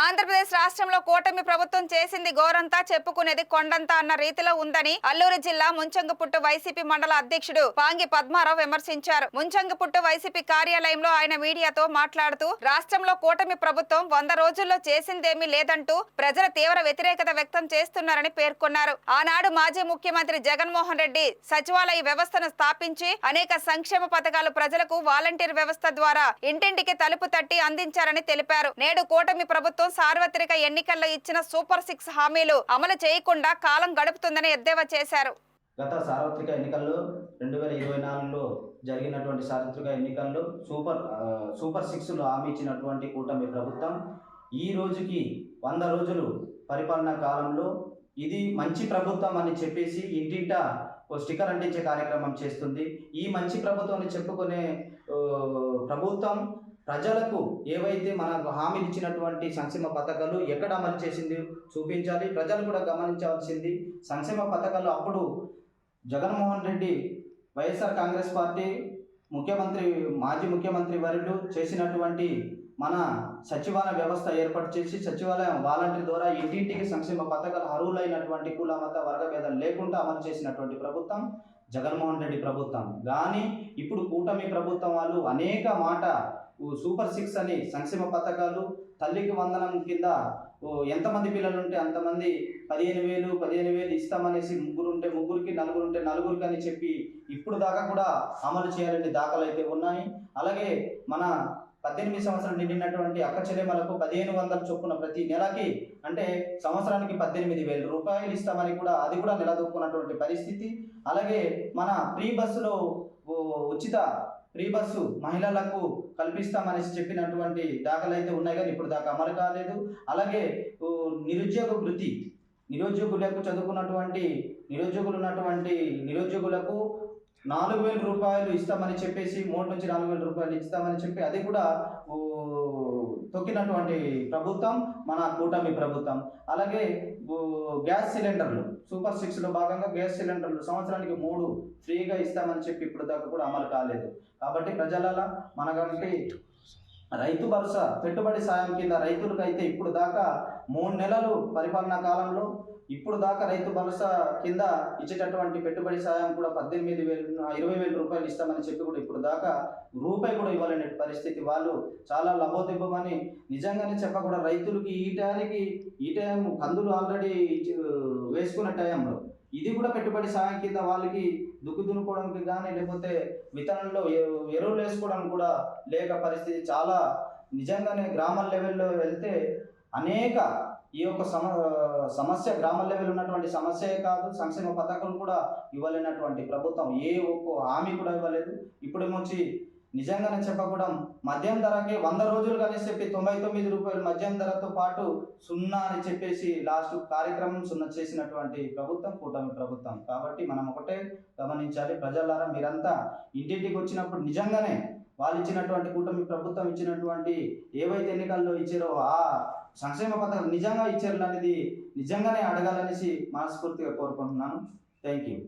ఆంధ్రప్రదేశ్ రాష్ట్రంలో కూటమి ప్రభుత్వం చేసింది గోరంతా చెప్పుకునేది కొండంతా అన్న రీతిలో ఉందని అల్లూరు జిల్లా ముంచంగిపుట్టు వైసీపీ మండల అధ్యక్షుడు పాంగి పద్మారావు విమర్శించారు. ముంచంగిపుట్టు వైసీపీ కార్యాలయంలో ఆయన మీడియాతో మాట్లాడుతూ రాష్ట్రంలో కూటమి ప్రభుత్వం 100 రోజుల్లో చేసిందేమీ లేదంటూ ప్రజల తీవ్ర వ్యతిరేకత వ్యక్తం చేస్తున్నారని పేర్కొన్నారు. ఆనాడు మాజీ ముఖ్యమంత్రి జగన్మోహన్ రెడ్డి సచివాలయ వ్యవస్థను స్థాపించి అనేక సంక్షేమ పథకాలు ప్రజలకు వాలంటీర్ వ్యవస్థ ద్వారా ఇంటింటికి తలుపు తట్టి అందించారని తెలిపారు. నేడు కూటమి ప్రభుత్వం సార్వత్రిక ఎన్నికల్లో ఇచ్చిన సూపర్ 6 హామీలు అమలు చేయకుండా కాలం గడుపుతుందని ఎద్దేవా చేశారు. గత సార్వత్రిక ఎన్నికల్లో 2024లో జరిగినటువంటి సార్వత్రిక ఎన్నికల్లో సూపర్ 6లు హామీ ఇచ్చినటువంటి కూటమి ప్రభుత్వం ఈ రోజుకి 100 రోజులు పరిపాలనా కాలంలో ఇది మంచి ప్రభుత్వం అని చెప్పేసి ఇంటింట ఓ స్టిక్కర్ అంటించే కార్యక్రమం చేస్తుంది. ఈ మంచి ప్రభుత్వం అని చెప్పుకునే ప్రభుత్వం ప్రజలకు ఏవైతే మనకు హామీలు ఇచ్చినటువంటి సంక్షేమ పథకాలు ఎక్కడ అమలు చేసింది చూపించాలి. ప్రజలు కూడా గమనించవలసింది సంక్షేమ పథకాలు అప్పుడు జగన్మోహన్ రెడ్డి వైఎస్ఆర్ కాంగ్రెస్ పార్టీ మాజీ ముఖ్యమంత్రి వర్యులు చేసినటువంటి మన సచివాలయ వ్యవస్థ ఏర్పాటు చేసి సచివాలయం వాలంటీర్ ద్వారా ఇంటింటికి సంక్షేమ పథకాలు అర్హులైనటువంటి కుల మత వర్గ భేదాలు లేకుండా అమలు చేసినటువంటి ప్రభుత్వం జగన్మోహన్ రెడ్డి ప్రభుత్వం. కానీ ఇప్పుడు కూటమి ప్రభుత్వం వాళ్ళు అనేక మాట సూపర్ 6 అని సంక్షేమ పథకాలు తల్లికి వందనం కింద ఎంతమంది పిల్లలు ఉంటే అంతమంది 15,000 ఇస్తామనేసి ముగ్గురు ఉంటే ముగ్గురికి, నలుగురు ఉంటే నలుగురికి అని చెప్పి ఇప్పుడు దాకా కూడా అమలు చేయాలని దాఖలు అయితే ఉన్నాయి. అలాగే మన 18 సంవత్సరాలు నిండినటువంటి అక్క చెల్లెమ్మలకు 1,500 చొప్పున ప్రతి నెలకి అంటే సంవత్సరానికి 18,000 రూపాయలు ఇస్తామని కూడా అది కూడా నిలదొక్కున్నటువంటి పరిస్థితి. అలాగే మన ఫ్రీ బస్సులో ఉచిత ఫ్రీ బస్సు మహిళలకు కల్పిస్తామనేసి చెప్పినటువంటి దాఖలు అయితే ఉన్నాయి, కానీ ఇప్పుడు దాకా అమలు కాలేదు. అలాగే నిరుద్యోగ వృత్తి నిరుద్యోగులకు చదువుకున్నటువంటి నిరుద్యోగులకు 4,000 రూపాయలు ఇస్తామని చెప్పేసి 3 నుంచి 4,000 రూపాయలు ఇస్తామని చెప్పి అది కూడా తొక్కినటువంటి ప్రభుత్వం మన కూటమి ప్రభుత్వం. అలాగే గ్యాస్ సిలిండర్లు సూపర్ 6లో భాగంగా గ్యాస్ సిలిండర్లు సంవత్సరానికి 3 ఫ్రీగా ఇస్తామని చెప్పి ఇప్పుడు దాకా కూడా అమలు కాలేదు. కాబట్టి ప్రజల మనకంటే రైతు భరోసా పెట్టుబడి సాయం కింద రైతులకు అయితే ఇప్పుడు దాకా 3 నెలలు పరిపాలనా కాలంలో ఇప్పుడు దాకా రైతు భరోసా కింద ఇచ్చేటటువంటి పెట్టుబడి సాయం కూడా 20,000 రూపాయలు ఇస్తామని చెప్పి కూడా ఇప్పుడు దాకా రూపాయి కూడా ఇవ్వలేని పరిస్థితి. వాళ్ళు చాలా లబోదిబ్బమని నిజంగానే చెప్పకూడదు. రైతులకి ఈ టైం కందులు ఆల్రెడీ వేసుకున్న టైంలో ఇది కూడా పెట్టుబడి సాయం కింద వాళ్ళకి దున్నుకోవడానికి కానీ లేకపోతే విత్తనంలో ఎరువులు వేసుకోవడానికి కూడా లేక పరిస్థితి. చాలా నిజంగానే గ్రామాల లెవెల్లో వెళ్తే అనేక ఈ యొక్క సమస్య గ్రామాల లెవెల్ ఉన్నటువంటి సమస్యే కాదు, సంక్షేమ పథకాలు కూడా ఇవ్వలేనటువంటి ప్రభుత్వం ఏ ఒక్క హామీ కూడా ఇవ్వలేదు. ఇప్పుడేమొచ్చి నిజంగానే చెప్పకూడదు మద్యం ధరకే 100 రోజులు కానీ చెప్పి 99 రూపాయలు మద్యం ధరతో పాటు 0 అని చెప్పేసి లాస్ట్ కార్యక్రమం 0 చేసినటువంటి ప్రభుత్వం కూటమి ప్రభుత్వం. కాబట్టి మనం ఒకటే గమనించాలి, ప్రజలారా మీరంతా ఇంటింటికి వచ్చినప్పుడు నిజంగానే వాళ్ళు ఇచ్చినటువంటి కూటమి ప్రభుత్వం ఇచ్చినటువంటి ఏవైతే ఎన్నికల్లో ఇచ్చారో ఆ సంక్షేమ పథకాలు నిజంగా ఇచ్చారు అనేది నిజంగానే అడగాలనేసి మనస్ఫూర్తిగా కోరుకుంటున్నాను. Thank you.